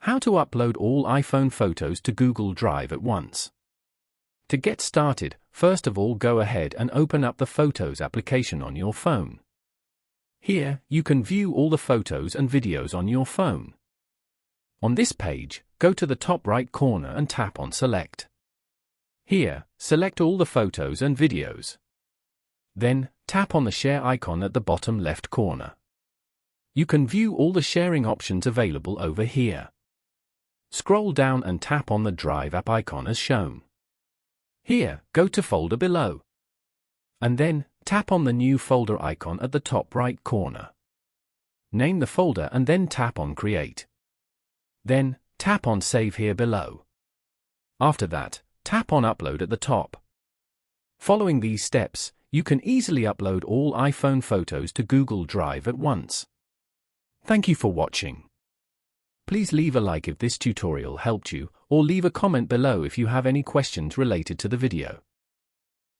How to upload all iPhone photos to Google Drive at once. To get started, first of all go ahead and open up the Photos application on your phone. Here, you can view all the photos and videos on your phone. On this page, go to the top right corner and tap on Select. Here, select all the photos and videos. Then, tap on the Share icon at the bottom left corner. You can view all the sharing options available over here. Scroll down and tap on the Drive app icon as shown. Here, go to Folder below. And then, tap on the New Folder icon at the top right corner. Name the folder and then tap on Create. Then, tap on Save here below. After that, tap on Upload at the top. Following these steps, you can easily upload all iPhone photos to Google Drive at once. Thank you for watching. Please leave a like if this tutorial helped you, or leave a comment below if you have any questions related to the video.